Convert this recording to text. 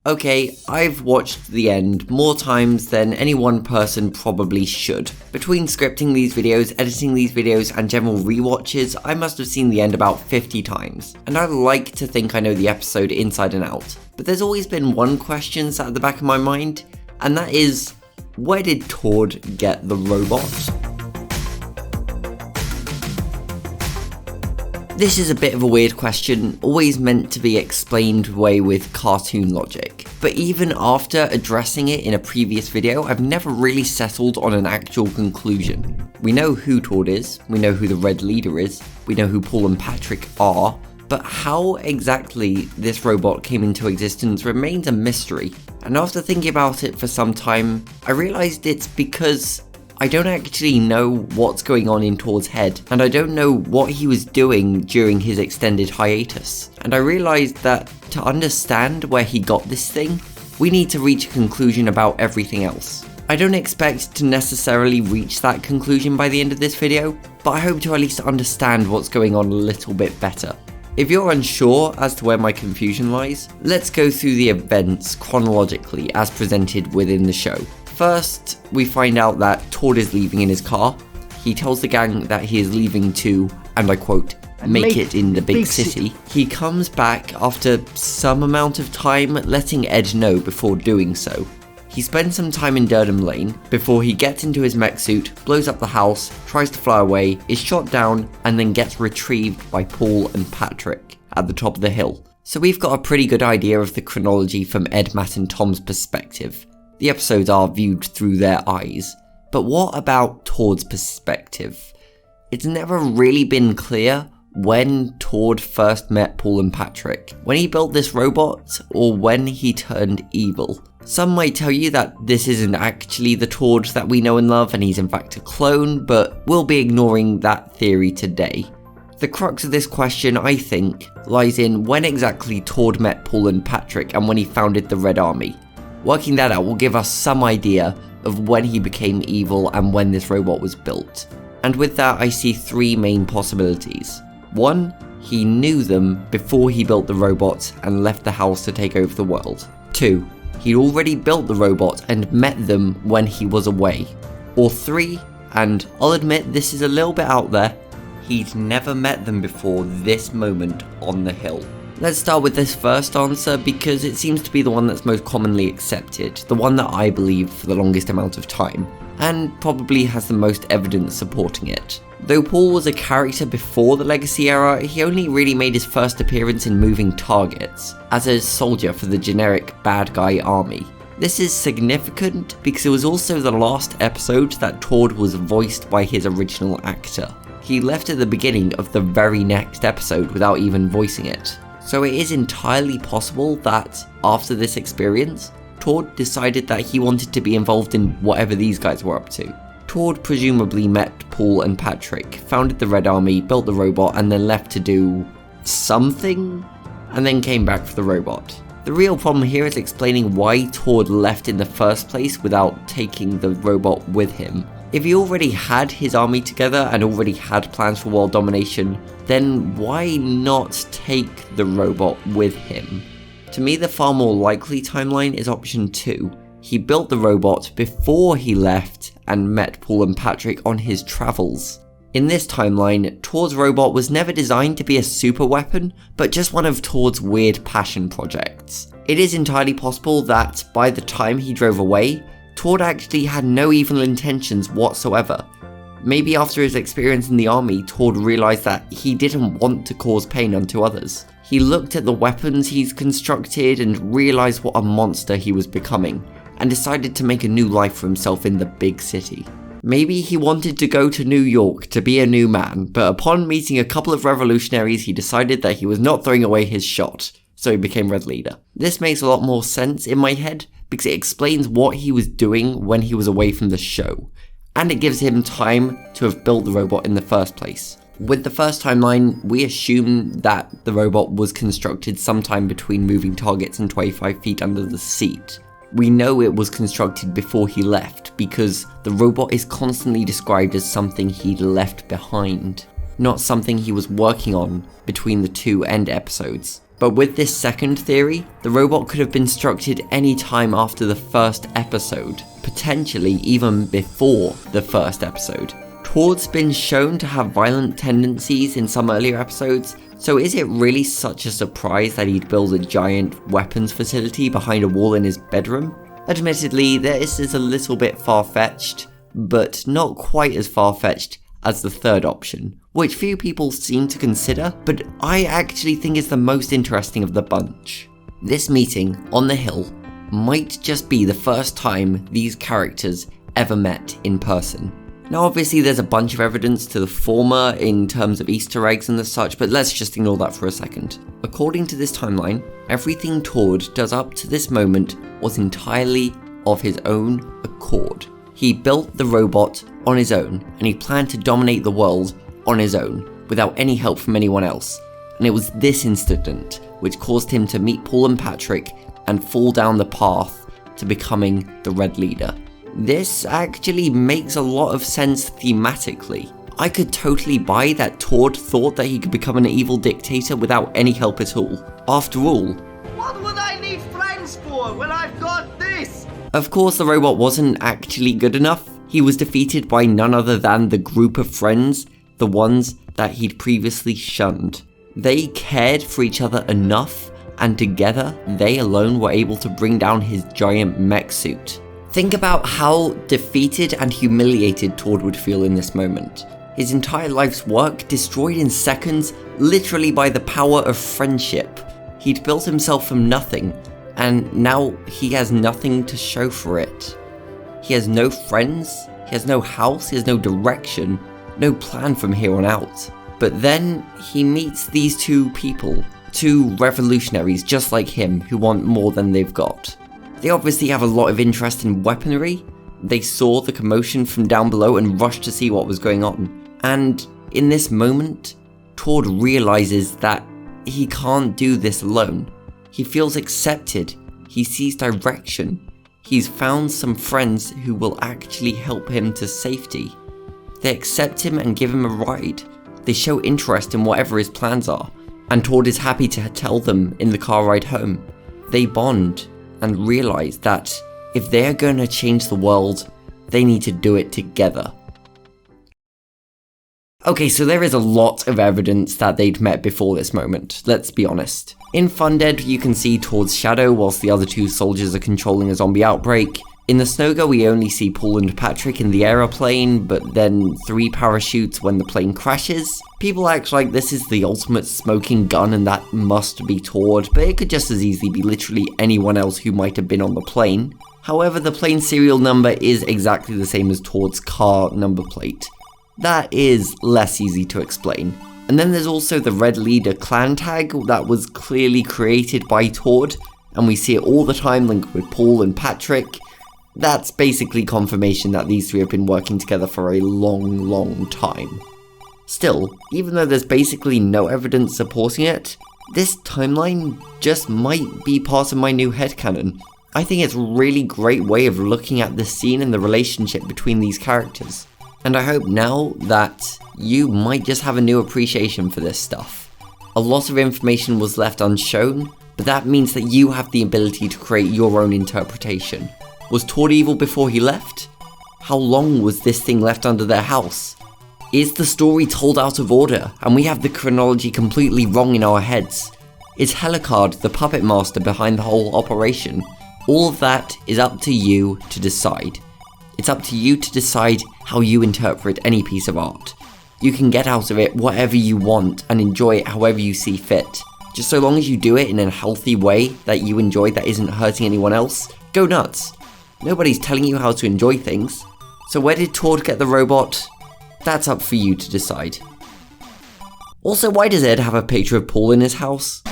Okay, I've watched the end more times than any one person probably should. Between scripting these videos, editing these videos, and general rewatches, I must have seen the end about 50 times. And I like to think I know the episode inside and out. But there's always been one question sat at the back of my mind, and that is, where did Tord get the robot? This is a bit of a weird question, always meant to be explained away with cartoon logic. But even after addressing it in a previous video, I've never really settled on an actual conclusion. We know who Tord is, we know who the Red Leader is, we know who Paul and Patrick are, but how exactly this robot came into existence remains a mystery. And after thinking about it for some time, I realised it's because I don't actually know what's going on in Tord's head, and I don't know what he was doing during his extended hiatus. And I realised that to understand where he got this thing, we need to reach a conclusion about everything else. I don't expect to necessarily reach that conclusion by the end of this video, but I hope to at least understand what's going on a little bit better. If you're unsure as to where my confusion lies, let's go through the events chronologically as presented within the show. First, we find out that Tord is leaving in his car. He tells the gang that he is leaving to, and I quote, make it in the big city. He comes back after some amount of time, letting Ed know before doing so. He spends some time in Durham Lane before he gets into his mech suit, blows up the house, tries to fly away, is shot down, and then gets retrieved by Paul and Patrick at the top of the hill. So we've got a pretty good idea of the chronology from Ed, Matt, and Tom's perspective. The episodes are viewed through their eyes, but what about Tord's perspective? It's never really been clear when Tord first met Paul and Patrick, when he built this robot, or when he turned evil. Some might tell you that this isn't actually the Tord that we know and love and he's in fact a clone, but we'll be ignoring that theory today. The crux of this question, I think, lies in when exactly Tord met Paul and Patrick and when he founded the Red Army. Working that out will give us some idea of when he became evil and when this robot was built. And with that, I see three main possibilities. 1. He knew them before he built the robot and left the house to take over the world. 2. He'd already built the robot and met them when he was away. Or 3, and I'll admit this is a little bit out there, he'd never met them before this moment on the hill. Let's start with this first answer because it seems to be the one that's most commonly accepted, the one that I believe for the longest amount of time, and probably has the most evidence supporting it. Though Paul was a character before the Legacy era, he only really made his first appearance in Moving Targets, as a soldier for the generic bad guy army. This is significant because it was also the last episode that Tord was voiced by his original actor. He left at the beginning of the very next episode without even voicing it. So it is entirely possible that, after this experience, Tord decided that he wanted to be involved in whatever these guys were up to. Tord presumably met Paul and Patrick, founded the Red Army, built the robot, and then left to do something, and then came back for the robot. The real problem here is explaining why Tord left in the first place without taking the robot with him. If he already had his army together and already had plans for world domination, then why not take the robot with him? To me, the far more likely timeline is option 2. He built the robot before he left and met Paul and Patrick on his travels. In this timeline, Tord's robot was never designed to be a super weapon, but just one of Tord's weird passion projects. It is entirely possible that by the time he drove away, Tord actually had no evil intentions whatsoever. Maybe after his experience in the army, Tord realised that he didn't want to cause pain unto others. He looked at the weapons he's constructed and realised what a monster he was becoming, and decided to make a new life for himself in the big city. Maybe he wanted to go to New York to be a new man, but upon meeting a couple of revolutionaries he decided that he was not throwing away his shot, so he became Red Leader. This makes a lot more sense in my head, because it explains what he was doing when he was away from the show, and it gives him time to have built the robot in the first place. With the first timeline, we assume that the robot was constructed sometime between Moving Targets and 25 feet under the seat. We know it was constructed before he left because the robot is constantly described as something he'd left behind, not something he was working on between the two end episodes. But with this second theory, the robot could have been structured any time after the first episode, potentially even before the first episode. Tord's been shown to have violent tendencies in some earlier episodes, so is it really such a surprise that he'd build a giant weapons facility behind a wall in his bedroom? Admittedly, this is a little bit far-fetched, but not quite as far-fetched as the third option, which few people seem to consider, but I actually think is the most interesting of the bunch. This meeting on the hill might just be the first time these characters ever met in person. Now obviously there's a bunch of evidence to the former in terms of Easter eggs and the such, but let's just ignore that for a second. According to this timeline, everything Tord does up to this moment was entirely of his own accord. He built the robot on his own, and he planned to dominate the world on his own, without any help from anyone else. And it was this incident which caused him to meet Paul and Patrick and fall down the path to becoming the Red Leader. This actually makes a lot of sense thematically. I could totally buy that Tord thought that he could become an evil dictator without any help at all. After all, what would I need friends for when I've got this? Of course, the robot wasn't actually good enough. He was defeated by none other than the group of friends, the ones that he'd previously shunned. They cared for each other enough, and together, they alone were able to bring down his giant mech suit. Think about how defeated and humiliated Tord would feel in this moment. His entire life's work destroyed in seconds, literally by the power of friendship. He'd built himself from nothing, and now he has nothing to show for it. He has no friends, he has no house, he has no direction, no plan from here on out. But then he meets these two people, two revolutionaries just like him who want more than they've got. They obviously have a lot of interest in weaponry. They saw the commotion from down below and rushed to see what was going on. And in this moment, Tord realizes that he can't do this alone. He feels accepted. He sees direction. He's found some friends who will actually help him to safety. They accept him and give him a ride. They show interest in whatever his plans are, and Tord is happy to tell them in the car ride home. They bond and realize that if they're going to change the world, they need to do it together. Okay, so there is a lot of evidence that they'd met before this moment, let's be honest. In Funded, you can see Tord's shadow whilst the other two soldiers are controlling a zombie outbreak. In the Snowgo, we only see Paul and Patrick in the aeroplane, but then 3 parachutes when the plane crashes. People act like this is the ultimate smoking gun and that must be Tord, but it could just as easily be literally anyone else who might have been on the plane. However, the plane serial number is exactly the same as Tord's car number plate. That is less easy to explain. And then there's also the Red Leader clan tag that was clearly created by Tord, and we see it all the time linked with Paul and Patrick. That's basically confirmation that these three have been working together for a long time. Still, even though there's basically no evidence supporting it, this timeline just might be part of my new headcanon. I think it's a really great way of looking at this scene and the relationship between these characters. And I hope now that you might just have a new appreciation for this stuff. A lot of information was left unshown, but that means that you have the ability to create your own interpretation. Was Tord evil before he left? How long was this thing left under their house? Is the story told out of order, and we have the chronology completely wrong in our heads? Is Helicard the puppet master behind the whole operation? All of that is up to you to decide. It's up to you to decide how you interpret any piece of art. You can get out of it whatever you want and enjoy it however you see fit. Just so long as you do it in a healthy way that you enjoy that isn't hurting anyone else, go nuts. Nobody's telling you how to enjoy things. So where did Tord get the robot? That's up for you to decide. Also, why does Ed have a picture of Paul in his house?